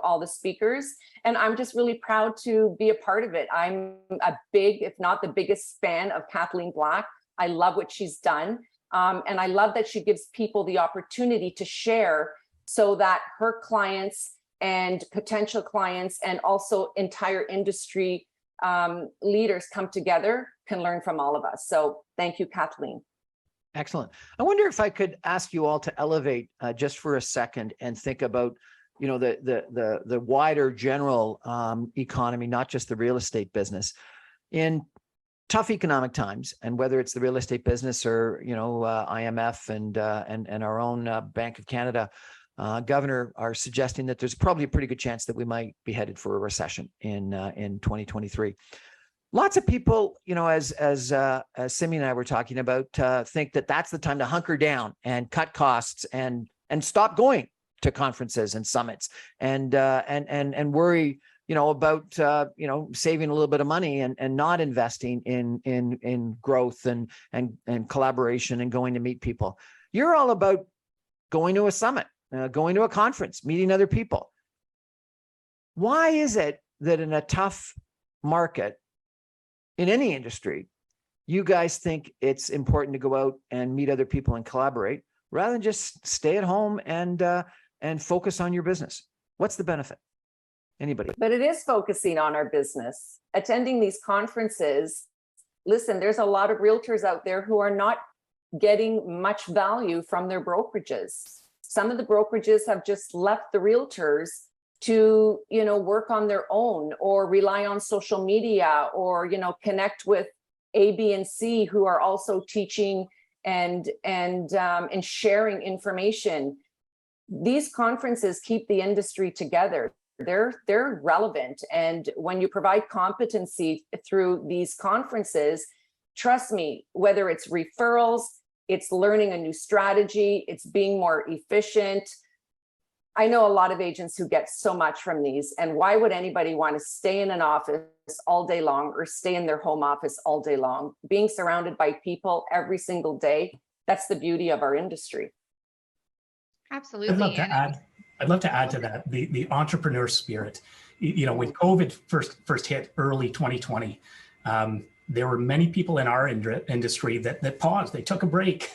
G: all the speakers, and I'm just really proud to be a part of it. I'm a big, if not the biggest, fan of Kathleen Black. I love what she's done, and I love that she gives people the opportunity to share so that her clients and potential clients and also entire industry leaders come together, can learn from all of us. So thank you, Kathleen.
B: Excellent. I wonder if I could ask you all to elevate just for a second and think about, the wider general economy, not just the real estate business. In tough economic times, and whether it's the real estate business or IMF and our own Bank of Canada, governor are suggesting that there's probably a pretty good chance that we might be headed for a recession in 2023. Lots of people, as Simeon and I were talking about, think that that's the time to hunker down and cut costs and stop going to conferences and summits and worry, about saving a little bit of money and not investing in growth and collaboration and going to meet people. You're all about going to a summit, going to a conference, meeting other people. Why is it that in a tough market in any industry, you guys think it's important to go out and meet other people and collaborate rather than just stay at home and focus on your business? What's the benefit? Anybody?
G: But it is focusing on our business. Attending these conferences, listen, there's a lot of realtors out there who are not getting much value from their brokerages. Some of the brokerages have just left the realtors to, work on their own or rely on social media or, connect with A, B, and C who are also teaching and sharing information. These conferences keep the industry together. They're relevant. And when you provide competency through these conferences, trust me, whether it's referrals, it's learning a new strategy, it's being more efficient. I know a lot of agents who get so much from these, and why would anybody want to stay in an office all day long or stay in their home office all day long? Being surrounded by people every single day, that's the beauty of our industry.
F: Absolutely.
E: I'd love to add to that, the entrepreneur spirit. When COVID first hit early 2020, there were many people in our industry that paused. They took a break.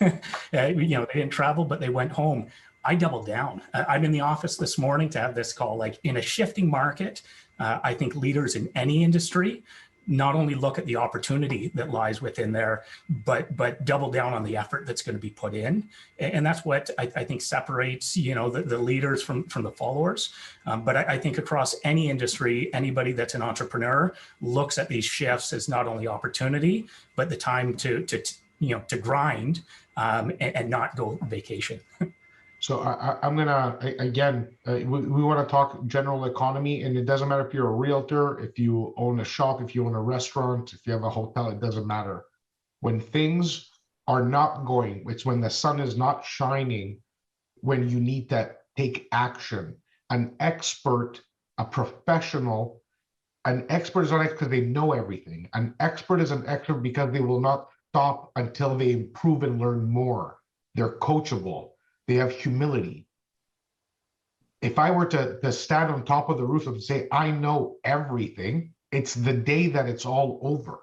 E: They didn't travel, but they went home. I doubled down. I'm in the office this morning to have this call. Like, in a shifting market, I think leaders in any industry not only look at the opportunity that lies within there, but double down on the effort that's going to be put in. And that's what I think separates, the leaders from the followers. But I think across any industry, anybody that's an entrepreneur looks at these shifts as not only opportunity, but the time to grind and not go vacation.
D: So I'm gonna, again, we want to talk general economy, and it doesn't matter if you're a realtor, if you own a shop, if you own a restaurant, if you have a hotel, it doesn't matter. When things are not going, it's when the sun is not shining, when you need to take action. An expert, a professional, an expert is not an expert because they know everything. An expert is an expert because they will not stop until they improve and learn more. They're coachable. They have humility. If I were to stand on top of the roof and say, I know everything, it's the day that it's all over.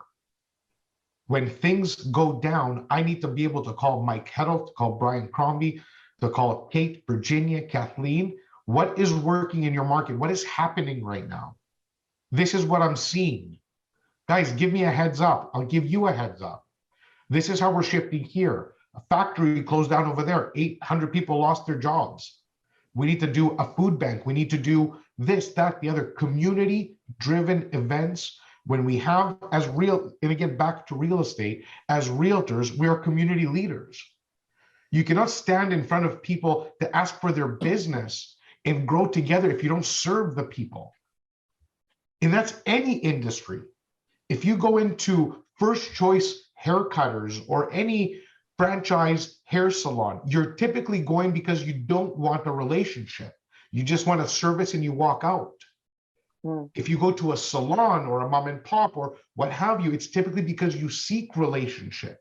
D: When things go down, I need to be able to call Mike Heddle, to call Brian Crombie, to call Kate, Virginia, Kathleen. What is working in your market? What is happening right now? This is what I'm seeing. Guys, give me a heads up. I'll give you a heads up. This is how we're shifting here. A factory closed down over there. 800 people lost their jobs. We need to do a food bank. We need to do this, that, the other community-driven events. When we have as real, and again, back to real estate, as realtors, we are community leaders. You cannot stand in front of people to ask for their business and grow together if you don't serve the people. And that's any industry. If you go into First Choice haircutters or any franchise hair salon, you're typically going because you don't want a relationship. You just want a service and you walk out. If you go to a salon or a mom and pop or what have you, it's typically because you seek relationship.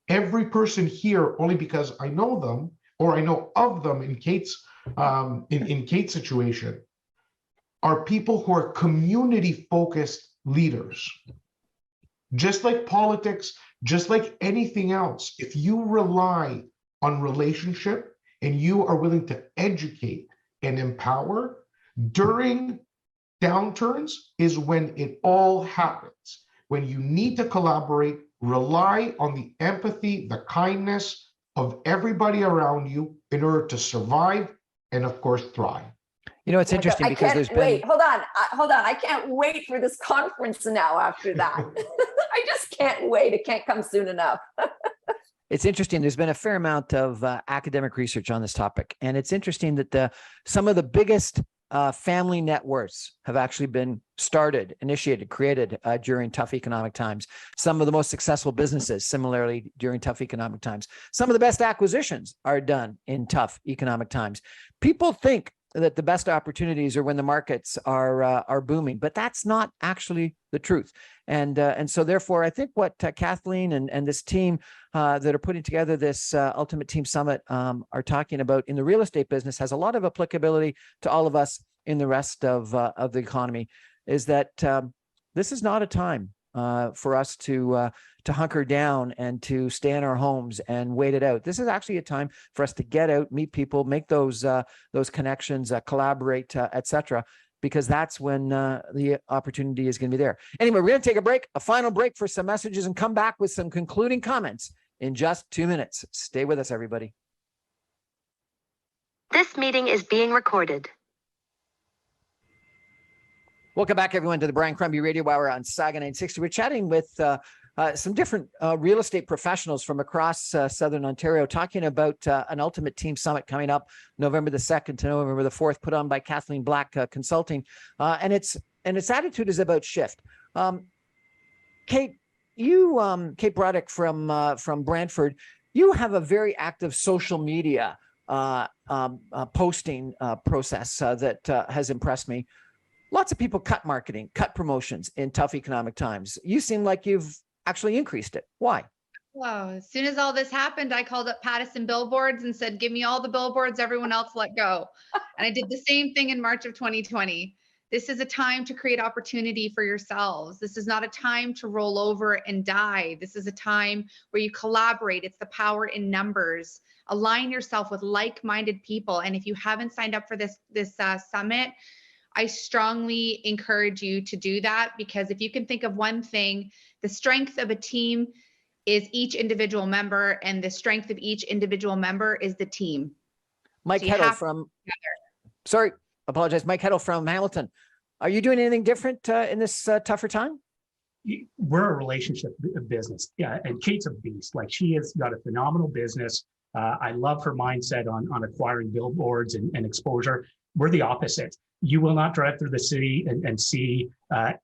D: Every person here, only because I know them or I know of them in Kate's in Kate's situation, are people who are community-focused leaders. Just like politics, just like anything else, if you rely on relationship and you are willing to educate and empower, during downturns is when it all happens. When you need to collaborate, rely on the empathy, the kindness of everybody around you in order to survive and, of course, thrive.
B: You know, it's interesting because there's been...
G: Wait, hold on. I can't wait for this conference now after that. I just can't wait. It can't come soon enough.
B: It's interesting. There's been a fair amount of academic research on this topic. And it's interesting that some of the biggest family net worths have actually been started, initiated, created during tough economic times. Some of the most successful businesses, similarly, during tough economic times. Some of the best acquisitions are done in tough economic times. People think that the best opportunities are when the markets are booming, but that's not actually the truth. And so therefore, I think what Kathleen and this team that are putting together this Ultimate Team Summit are talking about in the real estate business has a lot of applicability to all of us in the rest of the economy. Is that this is not a time for us to hunker down and to stay in our homes and wait it out. This is actually a time for us to get out, meet people, make those connections, collaborate, etc. Because that's when the opportunity is going to be there. Anyway, we're going to take a final break for some messages and come back with some concluding comments in just 2 minutes. Stay with us, everybody.
A: This meeting is being recorded.
B: Welcome back, everyone, to the Brian Crombie Radio Hour on Saga 960. We're chatting with some different real estate professionals from across Southern Ontario, talking about an Ultimate Team Summit coming up November the 2nd to November the 4th, put on by Kathleen Black Consulting. And its attitude is about shift. Kate, Kate Braddock from Brantford, you have a very active social media posting process that has impressed me. Lots of people cut marketing, cut promotions in tough economic times. You seem like you've actually increased it. Why?
F: Well, as soon as all this happened, I called up Pattison Billboards and said, give me all the billboards, everyone else let go. And I did the same thing in March of 2020. This is a time to create opportunity for yourselves. This is not a time to roll over and die. This is a time where you collaborate. It's the power in numbers. Align yourself with like-minded people. And if you haven't signed up for this summit, I strongly encourage you to do that, because if you can think of one thing, the strength of a team is each individual member, and the strength of each individual member is the team.
B: Mike Heddle from, sorry, apologize. Mike Heddle from Hamilton. Are you doing anything different in this tougher time?
E: We're a relationship business. Yeah, and Kate's a beast. Like, she has got a phenomenal business. I love her mindset on acquiring billboards and exposure. We're the opposite. You will not drive through the city and see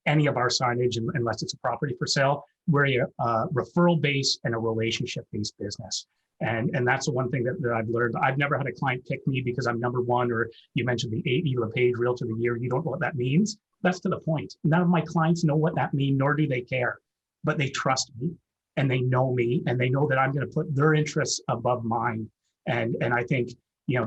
E: any of our signage unless it's a property for sale. We're a referral-based and a relationship-based business. And that's the one thing that I've learned. I've never had a client pick me because I'm number one, or you mentioned the 8 LePage Realtor of the Year. You don't know what that means. That's to the point. None of my clients know what that means, nor do they care. But they trust me, and they know me, and they know that I'm going to put their interests above mine. And I think,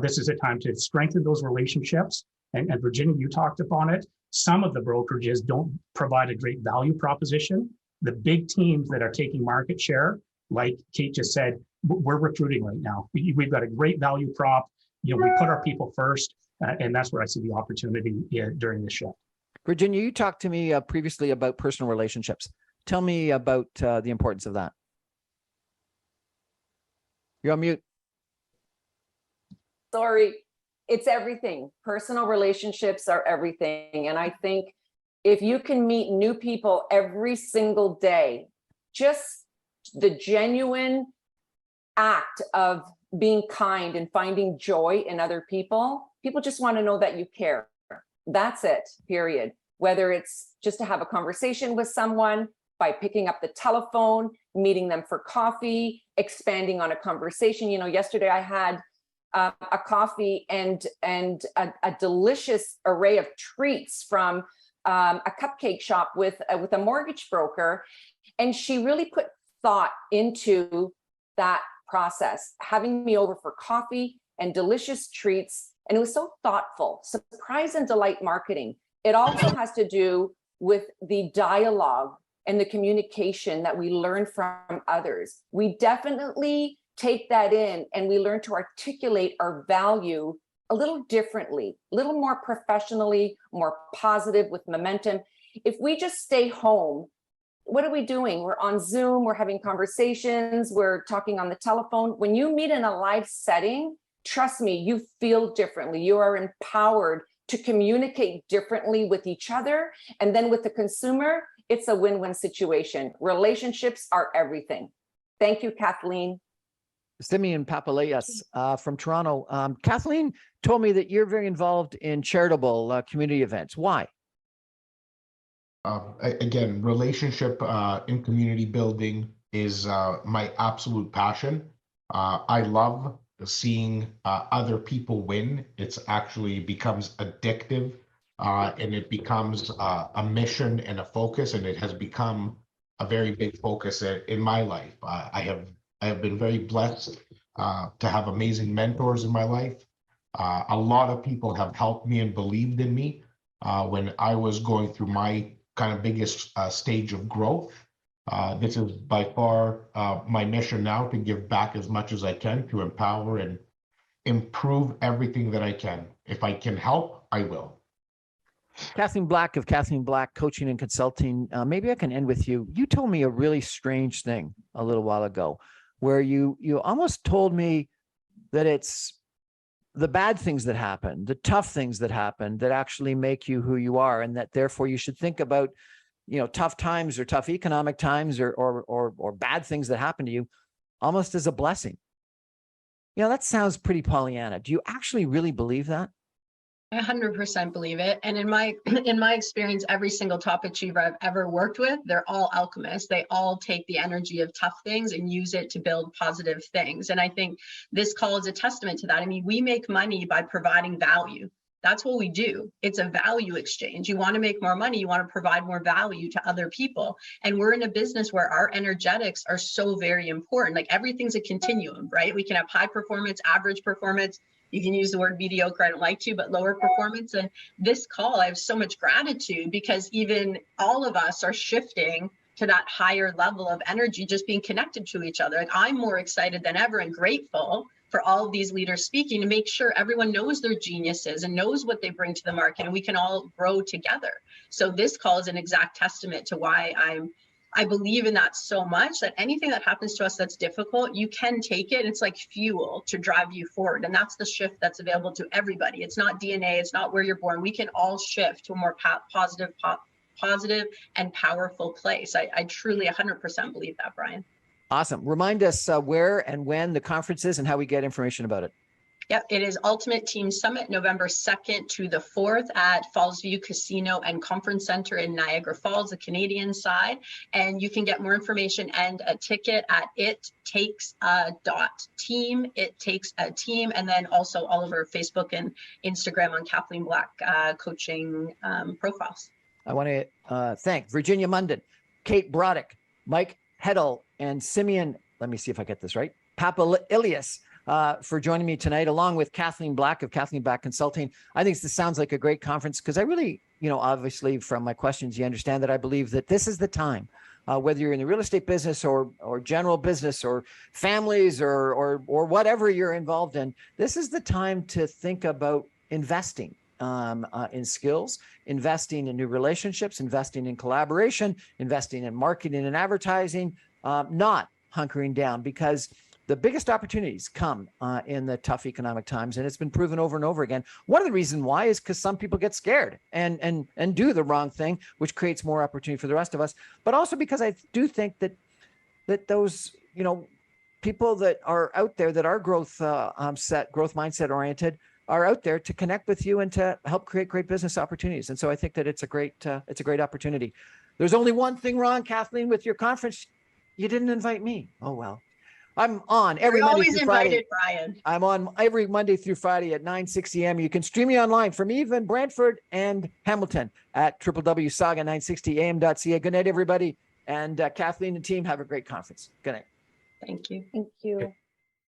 E: this is a time to strengthen those relationships. And Virginia, you talked upon it. Some of the brokerages don't provide a great value proposition. The big teams that are taking market share, like Kate just said, we're recruiting right now. We've got a great value prop. We put our people first, and that's where I see the opportunity during this shift.
B: Virginia, you talked to me previously about personal relationships. Tell me about the importance of that. You're on mute.
G: Sorry, it's everything. Personal relationships are everything. And I think if you can meet new people every single day, just the genuine act of being kind and finding joy in other people, people just want to know that you care. That's it, period. Whether it's just to have a conversation with someone, by picking up the telephone, meeting them for coffee, expanding on a conversation. Yesterday I had a coffee and a delicious array of treats from a cupcake shop with a mortgage broker. And she really put thought into that process, having me over for coffee and delicious treats. And it was so thoughtful. Surprise and delight marketing. It also has to do with the dialogue and the communication that we learn from others. We definitely take that in and we learn to articulate our value a little differently, a little more professionally, more positive with momentum. If we just stay home, what are we doing? We're on Zoom, we're having conversations, we're talking on the telephone. When you meet in a live setting, trust me, you feel differently. You are empowered to communicate differently with each other. And then with the consumer, it's a win-win situation. Relationships are everything. Thank you, Kathleen.
B: Simeon Papalis from Toronto. Kathleen told me that you're very involved in charitable community events. Why?
D: Again, relationship in community building is my absolute passion. I love seeing other people win. It's actually becomes addictive. And it becomes a mission and a focus, and it has become a very big focus in my life. I have been very blessed to have amazing mentors in my life. A lot of people have helped me and believed in me when I was going through my kind of biggest stage of growth. This is by far my mission now, to give back as much as I can, to empower and improve everything that I can. If I can help, I will.
B: Kathleen Black of Kathleen Black Coaching and Consulting. Maybe I can end with you. You told me a really strange thing a little while ago, where you almost told me that it's the bad things that happen, the tough things that happen, that actually make you who you are, and that therefore you should think about, tough times or tough economic times or bad things that happen to you almost as a blessing. That sounds pretty Pollyanna. Do you actually really believe that?
C: I 100% believe it. And in my experience, every single top achiever I've ever worked with, they're all alchemists. They all take the energy of tough things and use it to build positive things. And I think this call is a testament to that. I mean, we make money by providing value. That's what we do. It's a value exchange. You want to make more money, you want to provide more value to other people. And we're in a business where our energetics are so very important. Like, everything's a continuum, right? We can have high performance, average performance. You can use the word mediocre, I don't like to, but lower performance. And this call, I have so much gratitude, because even all of us are shifting to that higher level of energy, just being connected to each other. Like, I'm more excited than ever and grateful for all of these leaders speaking, to make sure everyone knows their geniuses and knows what they bring to the market, and we can all grow together. So this call is an exact testament to why I believe in that so much, that anything that happens to us that's difficult, you can take it. It's like fuel to drive you forward. And that's the shift that's available to everybody. It's not DNA. It's not where you're born. We can all shift to a more positive and powerful place. I truly 100% believe that, Brian.
B: Awesome. Remind us where and when the conference is and how we get information about it.
C: Yep, it is Ultimate Team Summit, November 2nd to the 4th at Fallsview Casino and Conference Center in Niagara Falls, the Canadian side. And you can get more information and a ticket at ittakesa.team. It takes a team. And then also all over Facebook and Instagram on Kathleen Black coaching profiles. I
B: want to thank Virginia Munden, Kate Braddock, Mike Heddle, and Simeon, let me see if I get this right, Elias, for joining me tonight, along with Kathleen Black of Kathleen Black Consulting. I think this sounds like a great conference, because I really, obviously from my questions, you understand that I believe that this is the time whether you're in the real estate business or general business or families or whatever you're involved in. This is the time to think about investing in skills, investing in new relationships, investing in collaboration, investing in marketing and advertising, not hunkering down, because the biggest opportunities come in the tough economic times, and it's been proven over and over again. One of the reasons why is because some people get scared and do the wrong thing, which creates more opportunity for the rest of us. But also because I do think that those people that are out there that are growth mindset oriented are out there to connect with you and to help create great business opportunities. And so I think that it's a great opportunity. There's only one thing wrong, Kathleen, with your conference. You didn't invite me. Oh well. I'm on every Monday through Friday.
C: You're always invited, Brian.
B: I'm on every Monday through Friday at 9:60 a.m. You can stream me online from even Brantford and Hamilton at www.saga960am.ca. Good night, everybody. And Kathleen and team, have a great conference. Good night.
C: Thank you.
G: Thank you.